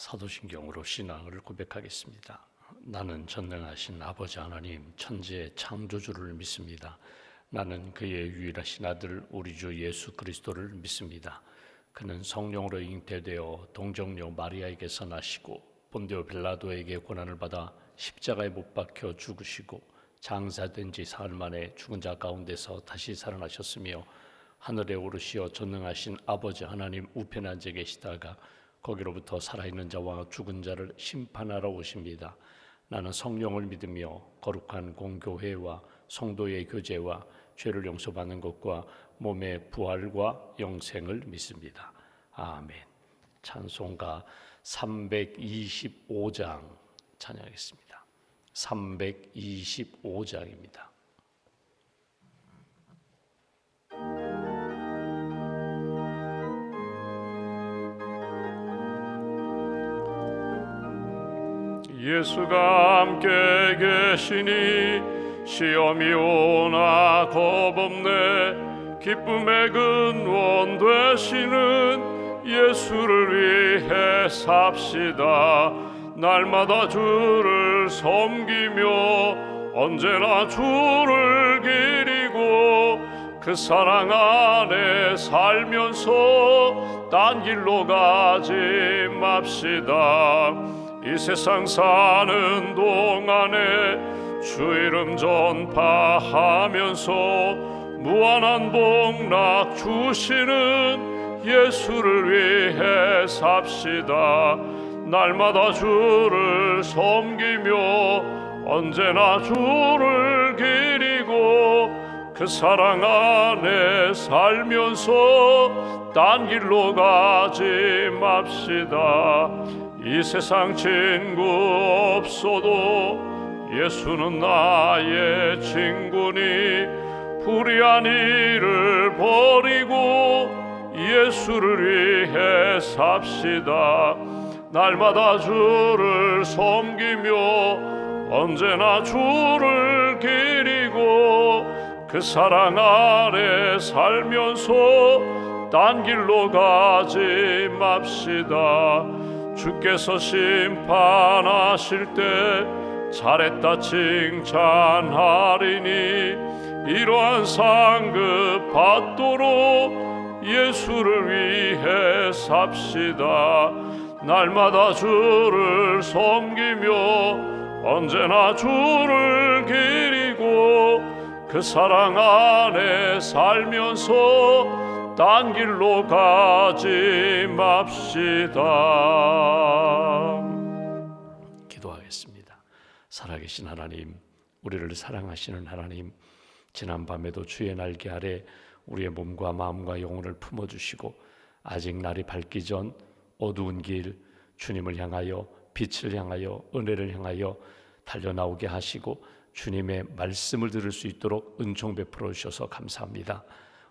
사도신경으로 신앙을 고백하겠습니다. 나는 전능하신 아버지 하나님 천지의 창조주를 믿습니다. 나는 그의 유일하신 아들 우리 주 예수 그리스도를 믿습니다. 그는 성령으로 잉태되어 동정녀 마리아에게서 나시고 본디오 빌라도에게 고난을 받아 십자가에 못 박혀 죽으시고 장사된 지 사흘 만에 죽은 자 가운데서 다시 살아나셨으며 하늘에 오르시어 전능하신 아버지 하나님 우편에 앉아 계시다가 거기로부터 살아있는 자와 죽은 자를 심판하러 오십니다. 나는 성령을 믿으며 거룩한 공교회와 성도의 교제와 죄를 용서받는 것과 몸의 부활과 영생을 믿습니다. 아멘. 찬송가 325장 찬양하겠습니다. 325장입니다. 예수가 함께 계시니 시험이 오나 겁없네. 기쁨의 근원 되시는 예수를 위해 삽시다. 날마다 주를 섬기며 언제나 주를 기리고 그 사랑 안에 살면서 딴 길로 가지 맙시다. 이 세상 사는 동안에 주 이름 전파하면서 무한한 복락 주시는 예수를 위해 삽시다. 날마다 주를 섬기며 언제나 주를 기리고 그 사랑 안에 살면서 딴 길로 가지 맙시다. 이 세상 친구 없어도 예수는 나의 친구니 불의한 일을 버리고 예수를 위해 삽시다. 날마다 주를 섬기며 언제나 주를 기리고 그 사랑 아래 살면서 딴 길로 가지 맙시다. 주께서 심판하실 때 잘했다 칭찬하리니 이러한 상급 받도록 예수를 위해 삽시다. 날마다 주를 섬기며 언제나 주를 기리고 그 사랑 안에 살면서 딴 길로 가지 맙시다. 기도하겠습니다. 살아계신 하나님, 우리를 사랑하시는 하나님, 지난밤에도 주의 날개 아래 우리의 몸과 마음과 영혼을 품어주시고 아직 날이 밝기 전 어두운 길 주님을 향하여 빛을 향하여 은혜를 향하여 달려나오게 하시고 주님의 말씀을 들을 수 있도록 은총 베풀어 주셔서 감사합니다.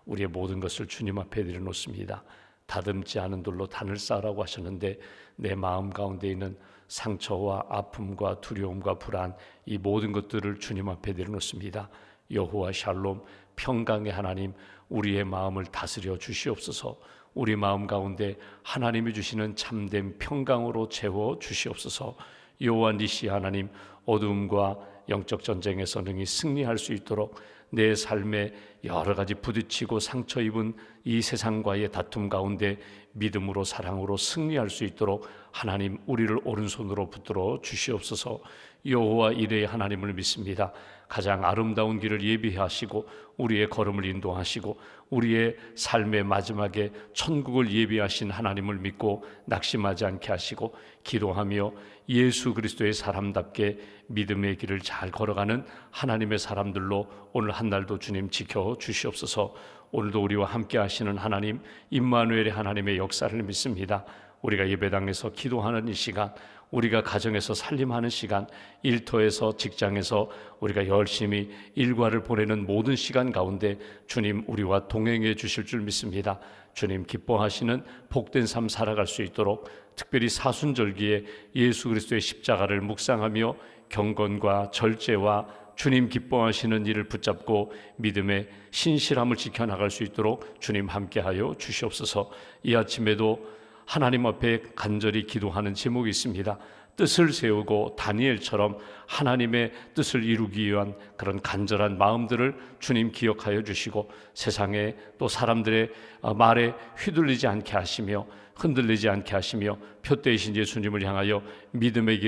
우리의 모든 것을 주님 앞에 내려놓습니다. 다듬지 않은 돌로 단을 쌓으라고 하셨는데 내 마음 가운데 있는 상처와 아픔과 두려움과 불안, 이 모든 것들을 주님 앞에 내려놓습니다. 여호와 샬롬 평강의 하나님, 우리의 마음을 다스려 주시옵소서. 우리 마음 가운데 하나님이 주시는 참된 평강으로 채워 주시옵소서. 여호와 니시 하나님, 어두움과 영적 전쟁에서 능히 승리할 수 있도록 내 삶에 여러 가지 부딪히고 상처 입은 이 세상과의 다툼 가운데 믿음으로 사랑으로 승리할 수 있도록 하나님 우리를 오른손으로 붙들어 주시옵소서. 여호와 이레의 하나님을 믿습니다. 가장 아름다운 길을 예비하시고 우리의 걸음을 인도하시고 우리의 삶의 마지막에 천국을 예비하신 하나님을 믿고 낙심하지 않게 하시고 기도하며 예수 그리스도의 사람답게 믿음의 길을 잘 걸어가는 하나님의 사람들로 오늘 한 날도 주님 지켜 주시옵소서. 오늘도 우리와 함께 하시는 하나님 임마누엘의 하나님의 역사를 믿습니다. 우리가 예배당에서 기도하는 이 시간, 우리가 가정에서 살림하는 시간, 일터에서 직장에서 우리가 열심히 일과를 보내는 모든 시간 가운데 주님 우리와 동행해 주실 줄 믿습니다. 주님 기뻐하시는 복된 삶 살아갈 수 있도록 특별히 사순절기에 예수 그리스도의 십자가를 묵상하며 경건과 절제와 주님 기뻐하시는 일을 붙잡고 믿음의 신실함을 지켜나갈 수 있도록 주님 함께하여 주시옵소서. 이 아침에도 하나님 앞에 간절히 기도하는 제목이 있습니다. 뜻을 세우고 다니엘처럼 하나님의 뜻을 이루기 위한 그런 간절한 마음들을 주님 기억하여 주시고 세상에 또 사람들의 말에 휘둘리지 않게 하시며 흔들리지 않게 하시며 표대이신 예수님을 향하여 믿음의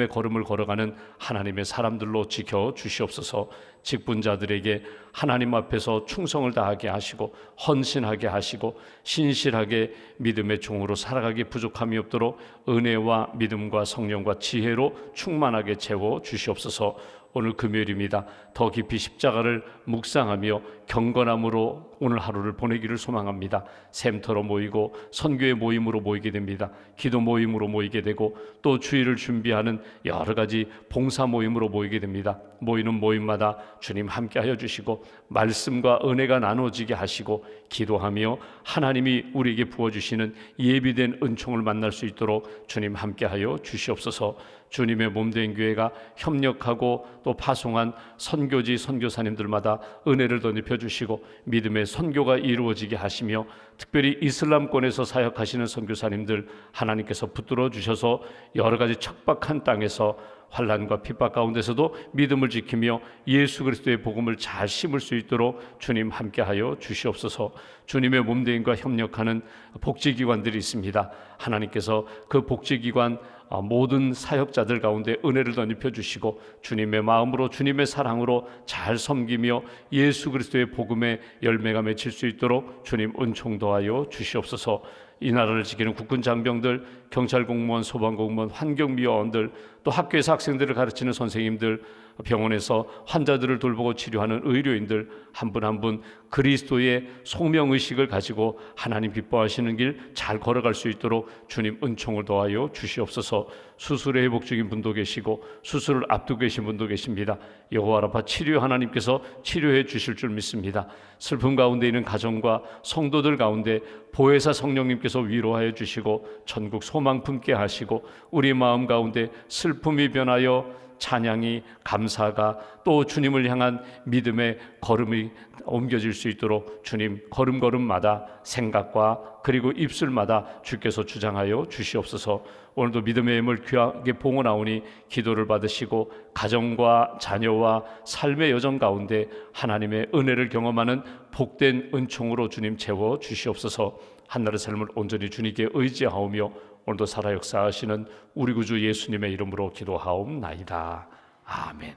걸음을 걸어가는 하나님의 사람들로 지켜 주시옵소서. 직분자들에게 하나님 앞에서 충성을 다하게 하시고 헌신하게 하시고 신실하게 믿음의 종으로 살아가기 부족함이 없도록 은혜와 믿음과 성령과 지혜로 충만하게 채워 주시옵소서. 오늘 금요일입니다. 더 깊이 십자가를 묵상하며 경건함으로 오늘 하루를 보내기를 소망합니다. 샘터로 모이고 선교의 모임으로 모이게 됩니다. 기도 모임으로 모이게 되고 또 주일을 준비하는 여러 가지 봉사 모임으로 모이게 됩니다. 모이는 모임마다 주님 함께하여 주시고 말씀과 은혜가 나눠지게 하시고 기도하며 하나님이 우리에게 부어주시는 예비된 은총을 만날 수 있도록 주님 함께하여 주시옵소서. 주님의 몸된 교회가 협력하고 또 파송한 선교지 선교사님들마다 은혜를 덧입혀 주시고 믿음의 선교가 이루어지게 하시며 특별히 이슬람권에서 사역하시는 선교사님들 하나님께서 붙들어 주셔서 여러 가지 척박한 땅에서 환난과 핍박 가운데서도 믿음을 지키며 예수 그리스도의 복음을 잘 심을 수 있도록 주님 함께하여 주시옵소서. 주님의 몸대인과 협력하는 복지기관들이 있습니다. 하나님께서 그 복지기관 모든 사역자들 가운데 은혜를 덧입혀 주시고 주님의 마음으로 주님의 사랑으로 잘 섬기며 예수 그리스도의 복음의 열매가 맺힐 수 있도록 주님 은총 더하여 주시옵소서. 이 나라를 지키는 국군 장병들, 경찰 공무원, 소방 공무원, 환경미화원들, 또 학교에서 학생들을 가르치는 선생님들, 병원에서 환자들을 돌보고 치료하는 의료인들 한 분 한 분 그리스도의 소명의식을 가지고 하나님 기뻐하시는 길 잘 걸어갈 수 있도록 주님 은총을 더하여 주시옵소서. 수술의 회복 중인 분도 계시고 수술을 앞두고 계신 분도 계십니다. 여호와 라파 치료 하나님께서 치료해 주실 줄 믿습니다. 슬픔 가운데 있는 가정과 성도들 가운데 보혜사 성령님께서 위로하여 주시고 천국 소망 품게 하시고 우리 마음 가운데 슬픔이 변하여 찬양이 감사가 또 주님을 향한 믿음의 걸음이 옮겨질 수 있도록 주님 걸음걸음마다 생각과 그리고 입술마다 주께서 주장하여 주시옵소서. 오늘도 믿음의 힘을 귀하게 봉헌하오니 기도를 받으시고 가정과 자녀와 삶의 여정 가운데 하나님의 은혜를 경험하는 복된 은총으로 주님 채워 주시옵소서. 한나라의 삶을 온전히 주님께 의지하오며 오늘도 살아 역사하시는 우리 구주 예수님의 이름으로 기도하옵나이다. 아멘.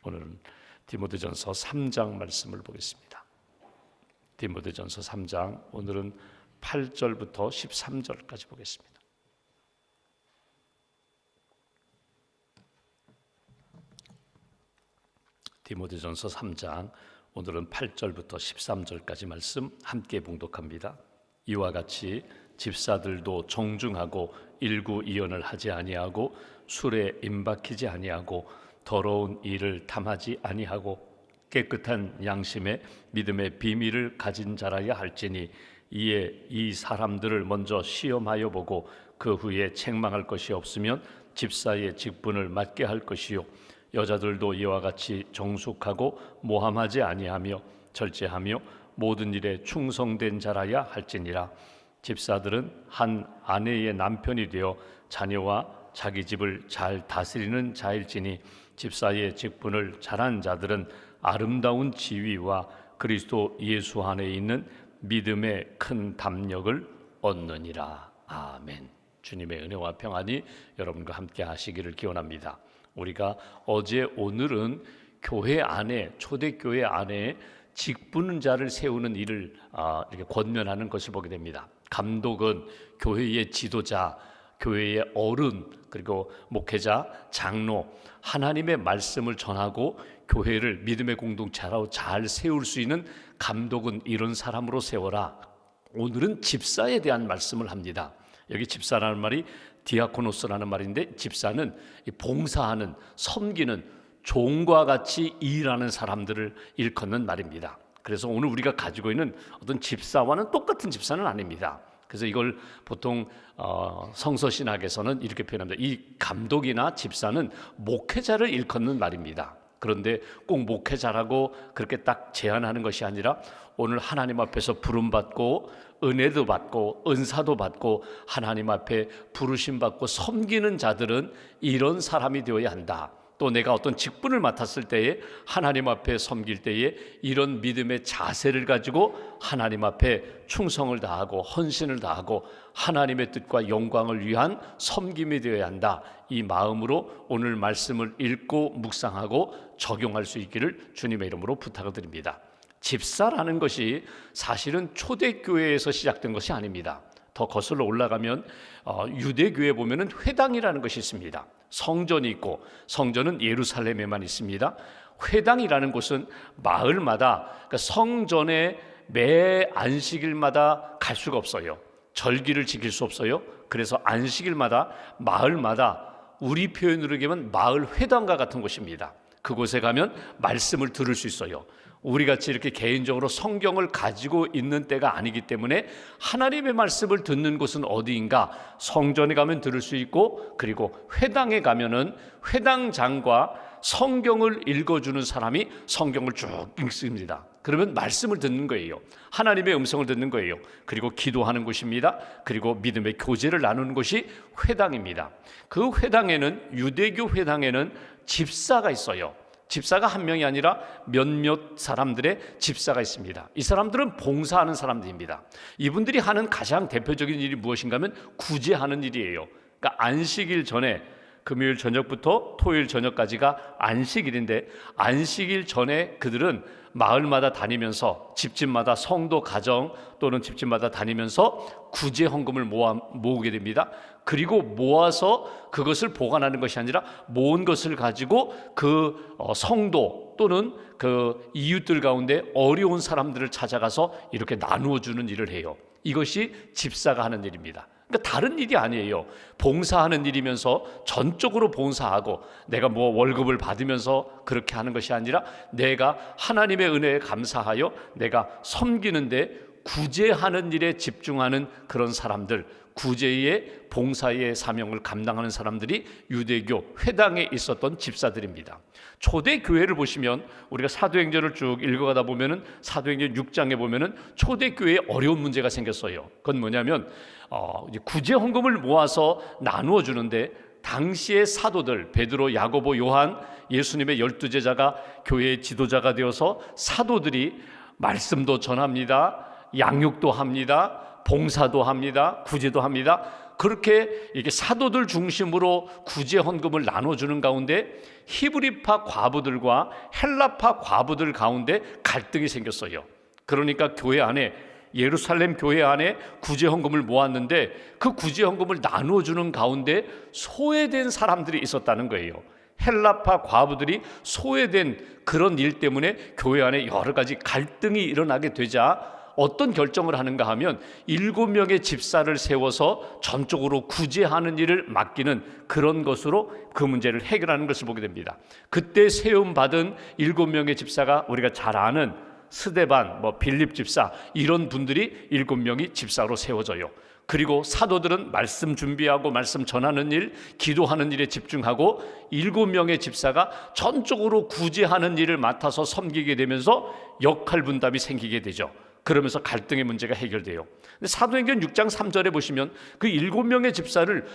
오늘은 디모데전서 3장 말씀을 보겠습니다. 디모데전서 3장 오늘은 8절부터 13절까지 보겠습니다. 디모데전서 3장 오늘은 8절부터 13절까지 말씀 함께 봉독합니다. 이와 같이 집사들도 정중하고 일구이연을 하지 아니하고 술에 임박히지 아니하고 더러운 일을 탐하지 아니하고 깨끗한 양심에 믿음의 비밀을 가진 자라야 할지니 이에 이 사람들을 먼저 시험하여 보고 그 후에 책망할 것이 없으면 집사의 직분을 맡게 할 것이요 여자들도 이와 같이 정숙하고 모함하지 아니하며 절제하며 모든 일에 충성된 자라야 할지니라. 집사들은 한 아내의 남편이 되어 자녀와 자기 집을 잘 다스리는 자일지니 집사의 직분을 잘한 자들은 아름다운 지위와 그리스도 예수 안에 있는 믿음의 큰 담력을 얻느니라. 아멘. 주님의 은혜와 평안이 여러분과 함께 하시기를 기원합니다. 우리가 어제 오늘은 교회 안에 초대교회 안에 직분자를 세우는 일을 이렇게 권면하는 것을 보게 됩니다. 감독은 교회의 지도자, 교회의 어른, 그리고 목회자, 장로, 하나님의 말씀을 전하고 교회를 믿음의 공동체로 잘 세울 수 있는 감독은 이런 사람으로 세워라. 오늘은 집사에 대한 말씀을 합니다. 여기 집사라는 말이 디아코노스라는 말인데 집사는 봉사하는, 섬기는, 종과 같이 일하는 사람들을 일컫는 말입니다. 그래서 오늘 우리가 가지고 있는 어떤 집사와는 똑같은 집사는 아닙니다. 그래서 이걸 보통 성서신학에서는 이렇게 표현합니다. 이 감독이나 집사는 목회자를 일컫는 말입니다. 그런데 꼭 목회자라고 그렇게 딱 제한하는 것이 아니라 오늘 하나님 앞에서 부름받고 은혜도 받고 은사도 받고 하나님 앞에 부르심 받고 섬기는 자들은 이런 사람이 되어야 한다. 또 내가 어떤 직분을 맡았을 때에 하나님 앞에 섬길 때에 이런 믿음의 자세를 가지고 하나님 앞에 충성을 다하고 헌신을 다하고 하나님의 뜻과 영광을 위한 섬김이 되어야 한다. 이 마음으로 오늘 말씀을 읽고 묵상하고 적용할 수 있기를 주님의 이름으로 부탁을 드립니다. 집사라는 것이 사실은 초대교회에서 시작된 것이 아닙니다. 더 거슬러 올라가면 유대교회에 보면은 회당이라는 것이 있습니다. 성전이 있고 성전은 예루살렘에만 있습니다. 회당이라는 곳은 마을마다, 그러니까 성전에 매 안식일마다 갈 수가 없어요. 절기를 지킬 수 없어요. 그래서 안식일마다 마을마다 우리 표현으로 얘기하면 마을 회당과 같은 곳입니다. 그곳에 가면 말씀을 들을 수 있어요. 우리같이 이렇게 개인적으로 성경을 가지고 있는 때가 아니기 때문에 하나님의 말씀을 듣는 곳은 어디인가? 성전에 가면 들을 수 있고, 그리고 회당에 가면은 회당장과 성경을 읽어주는 사람이 성경을 쭉 읽습니다. 그러면 말씀을 듣는 거예요. 하나님의 음성을 듣는 거예요. 그리고 기도하는 곳입니다. 그리고 믿음의 교제를 나누는 곳이 회당입니다. 그 회당에는, 유대교 회당에는 집사가 있어요. 집사가 한 명이 아니라 몇몇 사람들의 집사가 있습니다. 이 사람들은 봉사하는 사람들입니다. 이분들이 하는 가장 대표적인 일이 무엇인가 하면 구제하는 일이에요. 그러니까 안식일 전에, 금요일 저녁부터 토요일 저녁까지가 안식일인데, 안식일 전에 그들은 마을마다 다니면서 집집마다 성도 가정 또는 집집마다 다니면서 구제 헌금을 모으게 됩니다. 그리고 모아서 그것을 보관하는 것이 아니라 모은 것을 가지고 그 성도 또는 그 이웃들 가운데 어려운 사람들을 찾아가서 이렇게 나누어 주는 일을 해요. 이것이 집사가 하는 일입니다. 그러니까 다른 일이 아니에요. 봉사하는 일이면서 전적으로 봉사하고 내가 뭐 월급을 받으면서 그렇게 하는 것이 아니라 내가 하나님의 은혜에 감사하여 내가 섬기는데 구제하는 일에 집중하는 그런 사람들, 구제의 봉사의 사명을 감당하는 사람들이 유대교 회당에 있었던 집사들입니다. 초대교회를 보시면 우리가 사도행전을 쭉 읽어가다 보면은 사도행전 6장에 보면은 초대교회에 어려운 문제가 생겼어요. 그건 뭐냐면 구제 헌금을 모아서 나누어 주는데 당시의 사도들 베드로, 야고보, 요한, 예수님의 12제자가 교회의 지도자가 되어서 사도들이 말씀도 전합니다. 양육도 합니다. 봉사도 합니다. 구제도 합니다. 그렇게 이게 사도들 중심으로 구제 헌금을 나눠주는 가운데 히브리파 과부들과 헬라파 과부들 가운데 갈등이 생겼어요. 그러니까 교회 안에, 예루살렘 교회 안에 구제 헌금을 모았는데 그 구제 헌금을 나눠주는 가운데 소외된 사람들이 있었다는 거예요. 헬라파 과부들이 소외된 그런 일 때문에 교회 안에 여러 가지 갈등이 일어나게 되자 어떤 결정을 하는가 하면 7명의 집사를 세워서 전적으로 구제하는 일을 맡기는 그런 것으로 그 문제를 해결하는 것을 보게 됩니다. 그때 세움받은 7명의 집사가 우리가 잘 아는 스데반, 빌립 집사, 이런 분들이 7명이 집사로 세워져요. 그리고 사도들은 말씀 준비하고 말씀 전하는 일, 기도하는 일에 집중하고 7명의 집사가 전적으로 구제하는 일을 맡아서 섬기게 되면서 역할 분담이 생기게 되죠. 그러면서 갈등의 문제가 해결돼요. 근데 사도행전 6장 3절에 보시면 그 7명의 집사를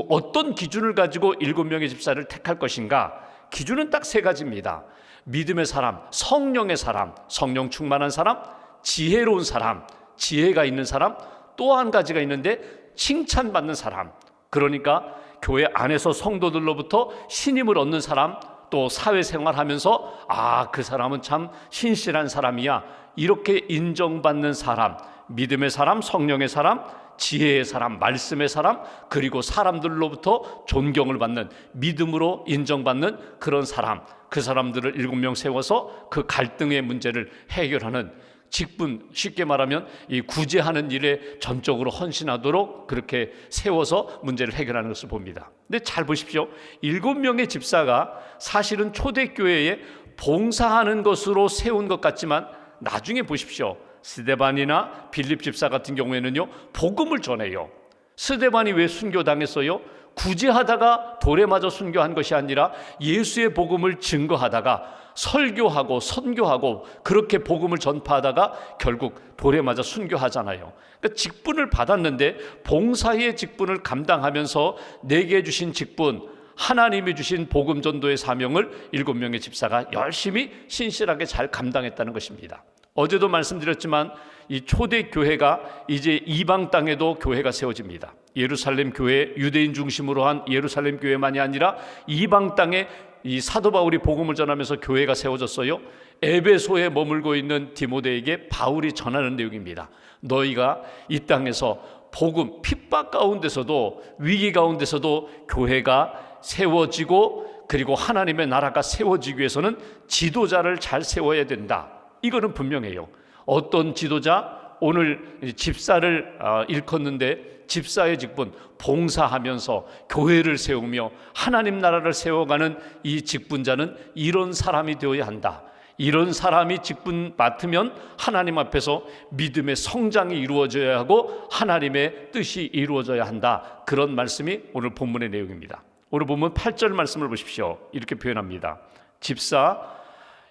어떤 기준을 가지고 7명의 집사를 택할 것인가? 기준은 딱 3가지입니다. 믿음의 사람, 성령의 사람, 성령 충만한 사람, 지혜로운 사람, 지혜가 있는 사람, 또 한 가지가 있는데 칭찬받는 사람. 그러니까 교회 안에서 성도들로부터 신임을 얻는 사람, 또 사회생활하면서 그 사람은 참 신실한 사람이야, 이렇게 인정받는 사람, 믿음의 사람, 성령의 사람, 지혜의 사람, 말씀의 사람, 그리고 사람들로부터 존경을 받는, 믿음으로 인정받는 그런 사람, 그 사람들을 7명 세워서 그 갈등의 문제를 해결하는 직분, 쉽게 말하면 이 구제하는 일에 전적으로 헌신하도록 그렇게 세워서 문제를 해결하는 것을 봅니다. 근데 잘 보십시오. 7명의 집사가 사실은 초대교회에 봉사하는 것으로 세운 것 같지만 나중에 보십시오. 스데반이나 빌립 집사 같은 경우에는요, 복음을 전해요. 스데반이 왜 순교당했어요? 구제하다가 돌에 맞아 순교한 것이 아니라 예수의 복음을 증거하다가 설교하고 선교하고 그렇게 복음을 전파하다가 결국 돌에 맞아 순교하잖아요. 그러니까 직분을 받았는데 봉사의 직분을 감당하면서 내게 주신 직분, 하나님이 주신 복음 전도의 사명을 7명의 집사가 열심히 신실하게 잘 감당했다는 것입니다. 어제도 말씀드렸지만 이 초대 교회가 이제 이방 땅에도 교회가 세워집니다. 예루살렘 교회, 유대인 중심으로 한 예루살렘 교회만이 아니라 이방 땅에 이 사도 바울이 복음을 전하면서 교회가 세워졌어요. 에베소에 머물고 있는 디모데에게 바울이 전하는 내용입니다. 너희가 이 땅에서 복음, 핍박 가운데서도, 위기 가운데서도 교회가 세워지고, 그리고 하나님의 나라가 세워지기 위해서는 지도자를 잘 세워야 된다. 이거는 분명해요. 어떤 지도자? 오늘 집사를 일컫는데, 집사의 직분, 봉사하면서 교회를 세우며 하나님 나라를 세워가는 이 직분자는 이런 사람이 되어야 한다. 이런 사람이 직분 맡으면 하나님 앞에서 믿음의 성장이 이루어져야 하고 하나님의 뜻이 이루어져야 한다. 그런 말씀이 오늘 본문의 내용입니다. 오늘 본문 8절 말씀을 보십시오. 이렇게 표현합니다. 집사,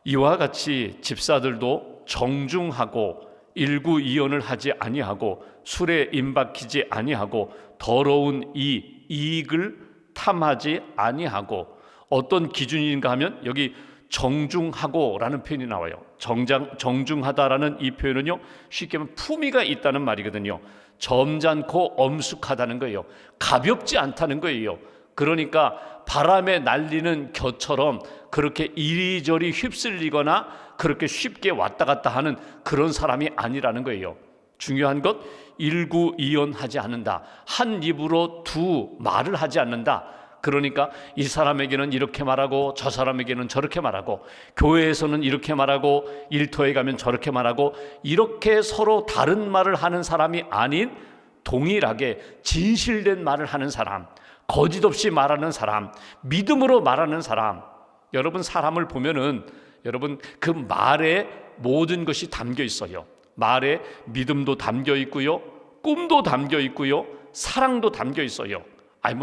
이와 같이 집사들도 정중하고 일구이연을 하지 아니하고 술에 임박히지 아니하고 더러운 이익을 탐하지 아니하고, 어떤 기준인가 하면 여기 정중하고라는 표현이 나와요. 정중하다라는 이 표현은요, 쉽게 말하면 품위가 있다는 말이거든요. 점잖고 엄숙하다는 거예요. 가볍지 않다는 거예요. 그러니까 바람에 날리는 겨처럼 그렇게 이리저리 휩쓸리거나 그렇게 쉽게 왔다 갔다 하는 그런 사람이 아니라는 거예요. 중요한 것, 일구이연하지 않는다. 한 입으로 두 말을 하지 않는다. 그러니까 이 사람에게는 이렇게 말하고 저 사람에게는 저렇게 말하고, 교회에서는 이렇게 말하고 일터에 가면 저렇게 말하고, 이렇게 서로 다른 말을 하는 사람이 아닌 동일하게 진실된 말을 하는 사람, 거짓 없이 말하는 사람, 믿음으로 말하는 사람. 여러분, 사람을 보면은 여러분 그 말에 모든 것이 담겨 있어요. 말에 믿음도 담겨 있고요, 꿈도 담겨 있고요, 사랑도 담겨 있어요.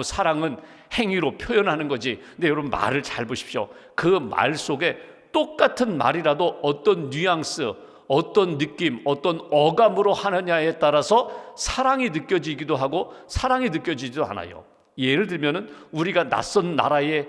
사랑은 행위로 표현하는 거지. 근데 여러분, 말을 잘 보십시오. 그 말 속에 똑같은 말이라도 어떤 뉘앙스, 어떤 느낌, 어떤 어감으로 하느냐에 따라서 사랑이 느껴지기도 하고 사랑이 느껴지지도 않아요. 예를 들면은 우리가 낯선 나라에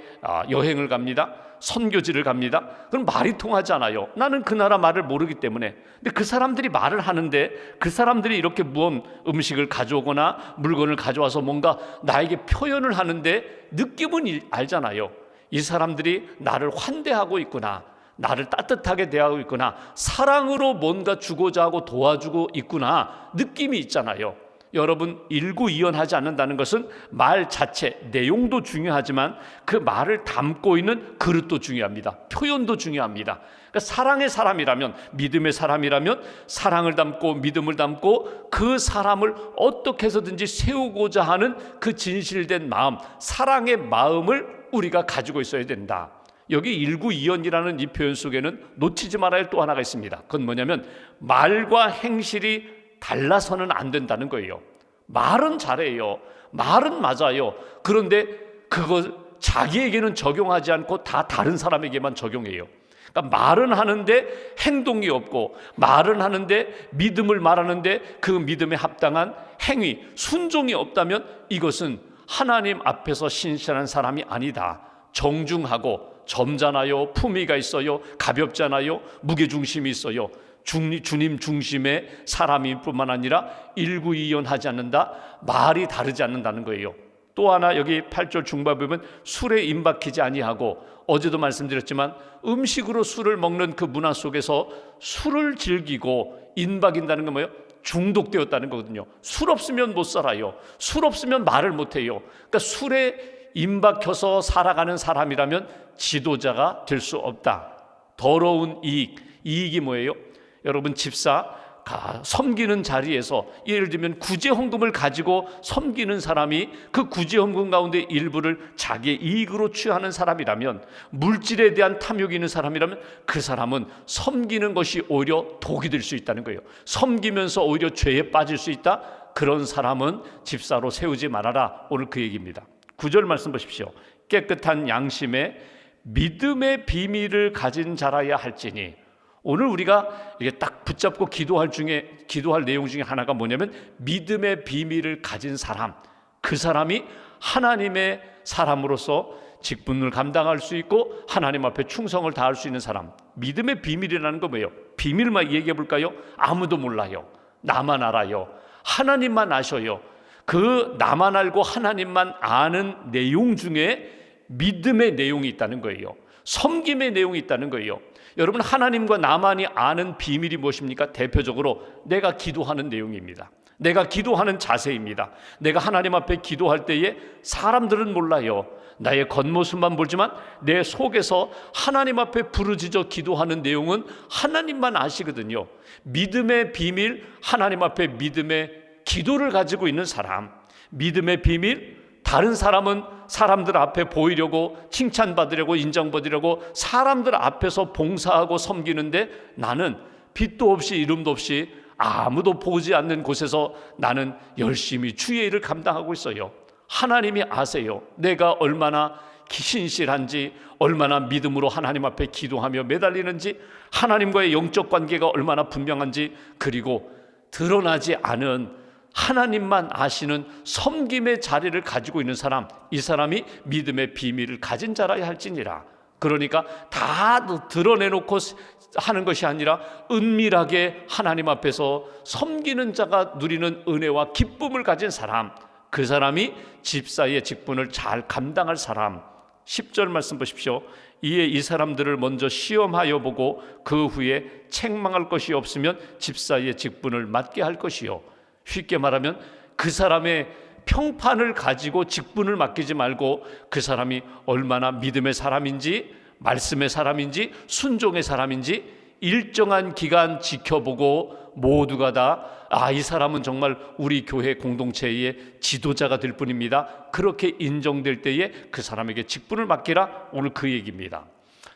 여행을 갑니다. 선교지를 갑니다. 그럼 말이 통하지 않아요. 나는 그 나라 말을 모르기 때문에. 근데 그 사람들이 말을 하는데, 그 사람들이 이렇게 무언 음식을 가져오거나 물건을 가져와서 뭔가 나에게 표현을 하는데 느낌은 알잖아요. 이 사람들이 나를 환대하고 있구나, 나를 따뜻하게 대하고 있구나, 사랑으로 뭔가 주고자 하고 도와주고 있구나, 느낌이 있잖아요. 여러분, 일구이연하지 않는다는 것은 말 자체, 내용도 중요하지만 그 말을 담고 있는 그릇도 중요합니다. 표현도 중요합니다. 그러니까 사랑의 사람이라면, 믿음의 사람이라면 사랑을 담고 믿음을 담고 그 사람을 어떻게 해서든지 세우고자 하는 그 진실된 마음, 사랑의 마음을 우리가 가지고 있어야 된다. 여기 일구이연이라는 이 표현 속에는 놓치지 말아야 할 또 하나가 있습니다. 그건 뭐냐면 말과 행실이 달라서는 안 된다는 거예요. 말은 잘해요. 말은 맞아요. 그런데 그거 자기에게는 적용하지 않고 다 다른 사람에게만 적용해요. 그러니까 말은 하는데 행동이 없고, 말은 하는데 믿음을 말하는데 그 믿음에 합당한 행위, 순종이 없다면 이것은 하나님 앞에서 신실한 사람이 아니다. 정중하고 점잖아요. 품위가 있어요. 가볍잖아요. 무게중심이 있어요. 주님 중심의 사람일 뿐만 아니라 일구이연하지 않는다. 말이 다르지 않는다는 거예요. 또 하나, 여기 8절 중반에 보면 술에 임박히지 아니하고, 어제도 말씀드렸지만 음식으로 술을 먹는 그 문화 속에서 술을 즐기고 임박인다는 건 뭐예요? 중독되었다는 거거든요. 술 없으면 못 살아요. 술 없으면 말을 못 해요. 그러니까 술에 임박혀서 살아가는 사람이라면 지도자가 될 수 없다. 더러운 이익이 뭐예요? 여러분, 집사 섬기는 자리에서 예를 들면 구제헌금을 가지고 섬기는 사람이 그 구제헌금 가운데 일부를 자기의 이익으로 취하는 사람이라면, 물질에 대한 탐욕이 있는 사람이라면 그 사람은 섬기는 것이 오히려 독이 될 수 있다는 거예요. 섬기면서 오히려 죄에 빠질 수 있다. 그런 사람은 집사로 세우지 말아라. 오늘 그 얘기입니다. 9절 말씀 보십시오. 깨끗한 양심에 믿음의 비밀을 가진 자라야 할지니. 오늘 우리가 이게 딱 붙잡고 기도할 내용 중에 하나가 뭐냐면 믿음의 비밀을 가진 사람, 그 사람이 하나님의 사람으로서 직분을 감당할 수 있고 하나님 앞에 충성을 다할 수 있는 사람. 믿음의 비밀이라는 거 뭐예요? 비밀만 얘기해 볼까요? 아무도 몰라요. 나만 알아요. 하나님만 아셔요. 그 나만 알고 하나님만 아는 내용 중에 믿음의 내용이 있다는 거예요. 섬김의 내용이 있다는 거예요. 여러분, 하나님과 나만이 아는 비밀이 무엇입니까? 대표적으로 내가 기도하는 내용입니다. 내가 기도하는 자세입니다. 내가 하나님 앞에 기도할 때에 사람들은 몰라요. 나의 겉모습만 보지만 내 속에서 하나님 앞에 부르짖어 기도하는 내용은 하나님만 아시거든요. 믿음의 비밀, 하나님 앞에 믿음의 기도를 가지고 있는 사람, 믿음의 비밀, 다른 사람은 사람들 앞에 보이려고 칭찬받으려고 인정받으려고 사람들 앞에서 봉사하고 섬기는데 나는 빛도 없이 이름도 없이 아무도 보지 않는 곳에서 나는 열심히 주의 일을 감당하고 있어요. 하나님이 아세요. 내가 얼마나 신실한지, 얼마나 믿음으로 하나님 앞에 기도하며 매달리는지, 하나님과의 영적 관계가 얼마나 분명한지, 그리고 드러나지 않은 하나님만 아시는 섬김의 자리를 가지고 있는 사람, 이 사람이 믿음의 비밀을 가진 자라야 할지니라. 그러니까 다 드러내놓고 하는 것이 아니라 은밀하게 하나님 앞에서 섬기는 자가 누리는 은혜와 기쁨을 가진 사람, 그 사람이 집사의 직분을 잘 감당할 사람. 10절 말씀 보십시오. 이에 이 사람들을 먼저 시험하여 보고 그 후에 책망할 것이 없으면 집사의 직분을 맡게 할 것이요. 쉽게 말하면 그 사람의 평판을 가지고 직분을 맡기지 말고 그 사람이 얼마나 믿음의 사람인지, 말씀의 사람인지, 순종의 사람인지 일정한 기간 지켜보고 모두가 다 이 사람은 정말 우리 교회 공동체의 지도자가 될 뿐입니다. 그렇게 인정될 때에 그 사람에게 직분을 맡기라. 오늘 그 얘기입니다.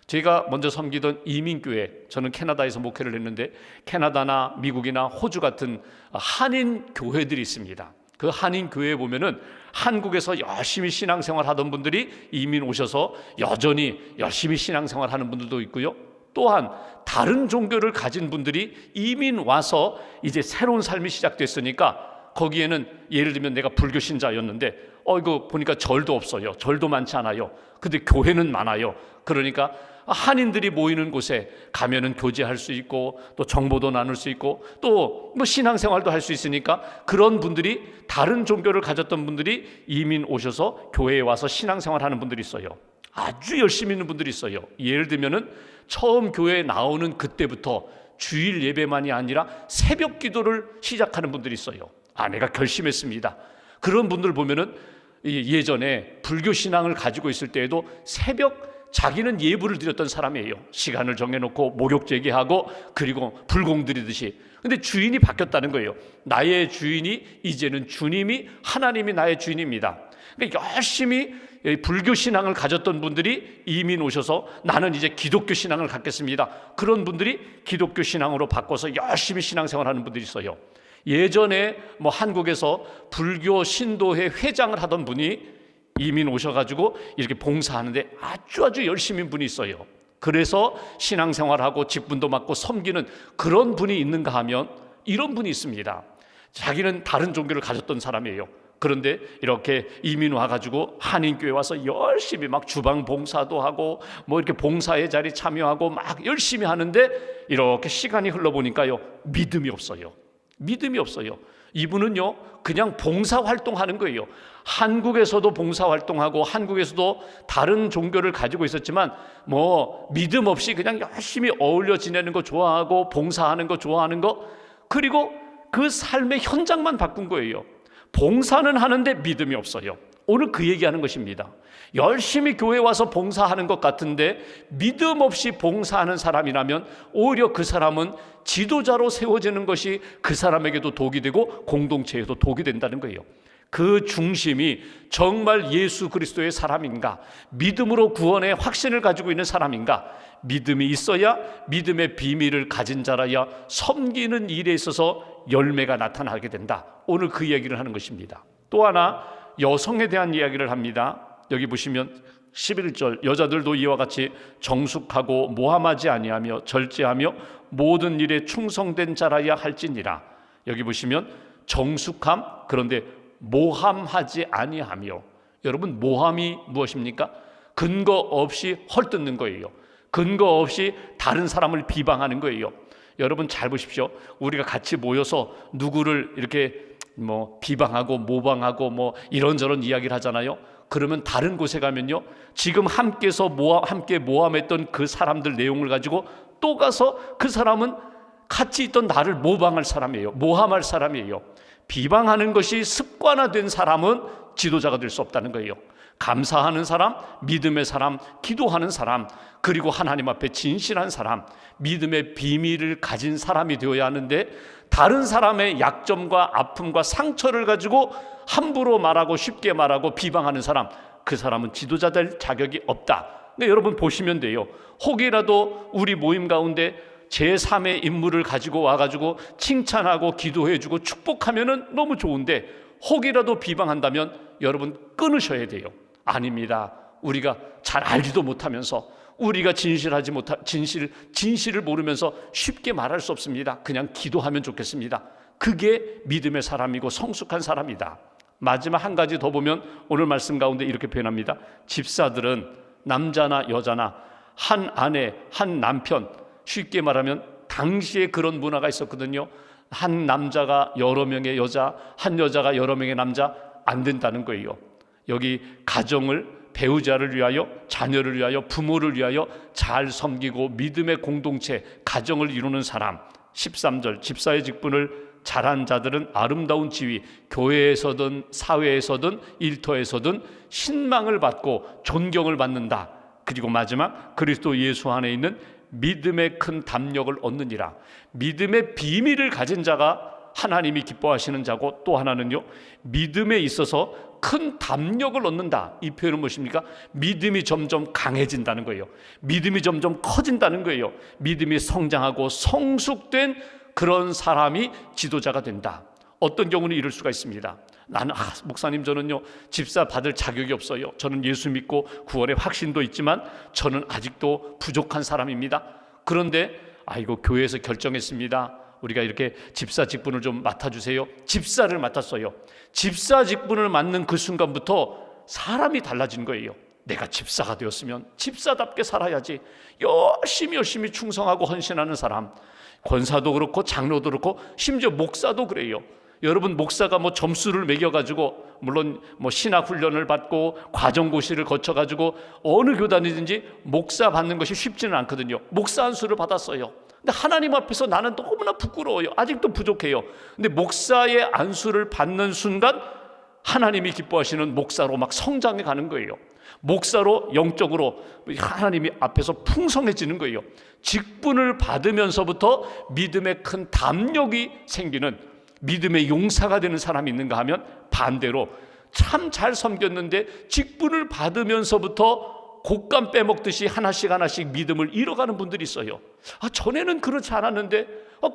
제가 먼저 섬기던 이민교회, 저는 캐나다에서 목회를 했는데 캐나다나 미국이나 호주 같은 한인 교회들이 있습니다. 그 한인 교회에 보면은 한국에서 열심히 신앙생활 하던 분들이 이민 오셔서 여전히 열심히 신앙생활 하는 분들도 있고요. 또한 다른 종교를 가진 분들이 이민 와서 이제 새로운 삶이 시작됐으니까 거기에는 예를 들면 내가 불교 신자였는데 이거 보니까 절도 없어요. 절도 많지 않아요. 근데 교회는 많아요. 그러니까 한인들이 모이는 곳에 가면은 교제할 수 있고 또 정보도 나눌 수 있고 또 뭐 신앙생활도 할 수 있으니까 그런 분들이, 다른 종교를 가졌던 분들이 이민 오셔서 교회에 와서 신앙생활 하는 분들이 있어요. 아주 열심히 있는 분들이 있어요. 예를 들면은 처음 교회에 나오는 그때부터 주일 예배만이 아니라 새벽 기도를 시작하는 분들이 있어요. 내가 결심했습니다. 그런 분들 보면은 예전에 불교 신앙을 가지고 있을 때에도 새벽 자기는 예불을 드렸던 사람이에요. 시간을 정해놓고 목욕 제기하고 그리고 불공 드리듯이. 근데 주인이 바뀌었다는 거예요. 나의 주인이 이제는 주님이, 하나님이 나의 주인입니다. 그러니까 열심히 불교 신앙을 가졌던 분들이 이민 오셔서 나는 이제 기독교 신앙을 갖겠습니다. 그런 분들이 기독교 신앙으로 바꿔서 열심히 신앙생활하는 분들이 있어요. 예전에 뭐 한국에서 불교 신도회 회장을 하던 분이 이민 오셔가지고 이렇게 봉사하는데 아주 열심인 분이 있어요. 그래서 신앙생활하고 직분도 맡고 섬기는 그런 분이 있는가 하면 이런 분이 있습니다. 자기는 다른 종교를 가졌던 사람이에요. 그런데 이렇게 이민 와가지고 한인교회 와서 열심히 막 주방 봉사도 하고 뭐 이렇게 봉사의 자리 참여하고 막 열심히 하는데 이렇게 시간이 흘러보니까요, 믿음이 없어요. 믿음이 없어요. 이분은요 그냥 봉사활동하는 거예요. 한국에서도 봉사활동하고 한국에서도 다른 종교를 가지고 있었지만 뭐 믿음 없이 그냥 열심히 어울려 지내는 거 좋아하고 봉사하는 거 좋아하는 거, 그리고 그 삶의 현장만 바꾼 거예요. 봉사는 하는데 믿음이 없어요. 오늘 그 얘기하는 것입니다. 열심히 교회 와서 봉사하는 것 같은데 믿음 없이 봉사하는 사람이라면 오히려 그 사람은 지도자로 세워지는 것이 그 사람에게도 독이 되고 공동체에도 독이 된다는 거예요. 그 중심이 정말 예수 그리스도의 사람인가, 믿음으로 구원의 확신을 가지고 있는 사람인가, 믿음이 있어야 믿음의 비밀을 가진 자라야 섬기는 일에 있어서 열매가 나타나게 된다. 오늘 그 얘기를 하는 것입니다. 또 하나 여성에 대한 이야기를 합니다. 여기 보시면 11절, 여자들도 이와 같이 정숙하고 모함하지 아니하며 절제하며 모든 일에 충성된 자라야 할지니라. 여기 보시면 정숙함, 그런데 모함하지 아니하며. 여러분, 모함이 무엇입니까? 근거 없이 헐뜯는 거예요. 근거 없이 다른 사람을 비방하는 거예요. 여러분 잘 보십시오. 우리가 같이 모여서 누구를 이렇게 비방하고 모방하고 이런저런 이야기를 하잖아요. 그러면 다른 곳에 가면요, 지금 함께 모함했던 그 사람들 내용을 가지고 또 가서 그 사람은 같이 있던 나를 모방할 사람이에요. 모함할 사람이에요. 비방하는 것이 습관화된 사람은 지도자가 될 수 없다는 거예요. 감사하는 사람, 믿음의 사람, 기도하는 사람, 그리고 하나님 앞에 진실한 사람, 믿음의 비밀을 가진 사람이 되어야 하는데, 다른 사람의 약점과 아픔과 상처를 가지고 함부로 말하고 쉽게 말하고 비방하는 사람, 그 사람은 지도자 될 자격이 없다. 근데 여러분 보시면 돼요. 혹이라도 우리 모임 가운데 제3의 인물을 가지고 와가지고 칭찬하고 기도해주고 축복하면은 너무 좋은데, 혹이라도 비방한다면 여러분 끊으셔야 돼요. 아닙니다. 우리가 잘 알지도 못하면서, 우리가 진실을 모르면서 쉽게 말할 수 없습니다. 그냥 기도하면 좋겠습니다. 그게 믿음의 사람이고 성숙한 사람이다. 마지막 한 가지 더 보면 오늘 말씀 가운데 이렇게 표현합니다. 집사들은 남자나 여자나 한 아내, 한 남편, 쉽게 말하면 당시에 그런 문화가 있었거든요. 한 남자가 여러 명의 여자, 한 여자가 여러 명의 남자, 안 된다는 거예요. 여기 가정을, 배우자를 위하여, 자녀를 위하여, 부모를 위하여 잘 섬기고 믿음의 공동체, 가정을 이루는 사람. 13절, 집사의 직분을 잘한 자들은 아름다운 지위, 교회에서든 사회에서든 일터에서든 신망을 받고 존경을 받는다. 그리고 마지막, 그리스도 예수 안에 있는 믿음의 큰 담력을 얻느니라. 믿음의 비밀을 가진 자가 하나님이 기뻐하시는 자고, 또 하나는요, 믿음에 있어서 큰 담력을 얻는다. 이 표현은 무엇입니까? 믿음이 점점 강해진다는 거예요. 믿음이 점점 커진다는 거예요. 믿음이 성장하고 성숙된 그런 사람이 지도자가 된다. 어떤 경우는 이럴 수가 있습니다. 나는 목사님, 저는요 집사 받을 자격이 없어요. 저는 예수 믿고 구원의 확신도 있지만 저는 아직도 부족한 사람입니다. 그런데 교회에서 결정했습니다. 우리가 이렇게 집사 직분을 좀 맡아주세요. 집사를 맡았어요. 집사 직분을 맡는 그 순간부터 사람이 달라진 거예요. 내가 집사가 되었으면 집사답게 살아야지. 열심히 충성하고 헌신하는 사람. 권사도 그렇고 장로도 그렇고 심지어 목사도 그래요. 여러분, 목사가 점수를 매겨가지고, 물론 신학 훈련을 받고 과정고시를 거쳐가지고 어느 교단이든지 목사 받는 것이 쉽지는 않거든요. 목사 안수를 받았어요. 근데 하나님 앞에서 나는 너무나 부끄러워요. 아직도 부족해요. 근데 목사의 안수를 받는 순간 하나님이 기뻐하시는 목사로 막 성장해 가는 거예요. 목사로 영적으로 하나님이 앞에서 풍성해지는 거예요. 직분을 받으면서부터 믿음의 큰 담력이 생기는, 믿음의 용사가 되는 사람이 있는가 하면 반대로 참 잘 섬겼는데 직분을 받으면서부터 곶감 빼먹듯이 하나씩 믿음을 잃어가는 분들이 있어요. 전에는 그렇지 않았는데,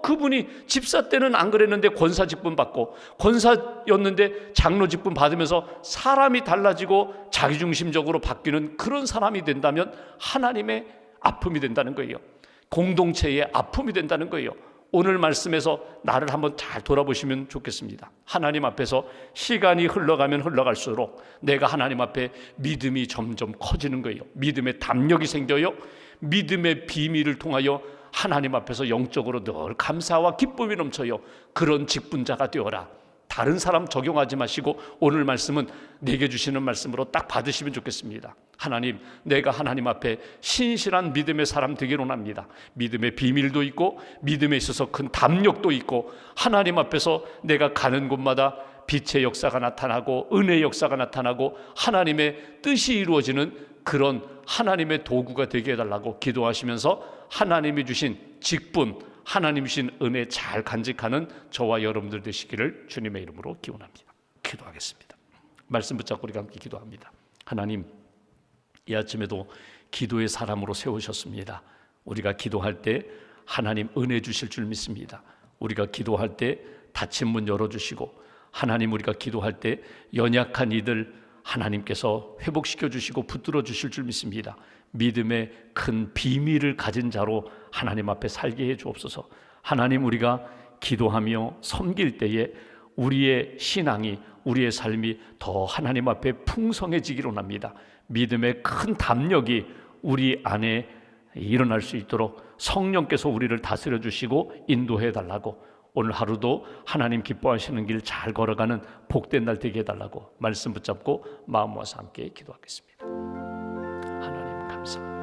그분이 집사 때는 안 그랬는데 권사 직분 받고, 권사였는데 장로 직분 받으면서 사람이 달라지고 자기중심적으로 바뀌는 그런 사람이 된다면 하나님의 아픔이 된다는 거예요. 공동체의 아픔이 된다는 거예요. 오늘 말씀에서 나를 한번 잘 돌아보시면 좋겠습니다. 하나님 앞에서 시간이 흘러가면 흘러갈수록 내가 하나님 앞에 믿음이 점점 커지는 거예요. 믿음의 담력이 생겨요. 믿음의 비밀을 통하여 하나님 앞에서 영적으로 늘 감사와 기쁨이 넘쳐요. 그런 직분자가 되어라. 다른 사람 적용하지 마시고 오늘 말씀은 내게 주시는 말씀으로 딱 받으시면 좋겠습니다. 하나님, 내가 하나님 앞에 신실한 믿음의 사람 되기를 원합니다. 믿음의 비밀도 있고 믿음에 있어서 큰 담력도 있고, 하나님 앞에서 내가 가는 곳마다 빛의 역사가 나타나고 은혜의 역사가 나타나고 하나님의 뜻이 이루어지는 그런 하나님의 도구가 되게 해달라고 기도하시면서 하나님이 주신 직분, 하나님이 주신 은혜 잘 간직하는 저와 여러분들 되시기를 주님의 이름으로 기원합니다. 기도하겠습니다. 말씀 붙잡고 우리가 함께 기도합니다. 하나님, 이 아침에도 기도의 사람으로 세우셨습니다. 우리가 기도할 때 하나님 은혜 주실 줄 믿습니다. 우리가 기도할 때 닫힌 문 열어주시고, 하나님, 우리가 기도할 때 연약한 이들 하나님께서 회복시켜 주시고 붙들어 주실 줄 믿습니다. 믿음의 큰 비밀을 가진 자로 하나님 앞에 살게 해 주옵소서. 하나님, 우리가 기도하며 섬길 때에 우리의 신앙이 우리의 삶이 더 하나님 앞에 풍성해지기를 원합니다. 믿음의 큰 담력이 우리 안에 일어날 수 있도록 성령께서 우리를 다스려 주시고 인도해 달라고, 오늘 하루도 하나님 기뻐하시는 길 잘 걸어가는 복된 날 되게 해달라고 말씀 붙잡고 마음 모아서 함께 기도하겠습니다. 하나님 감사합니다.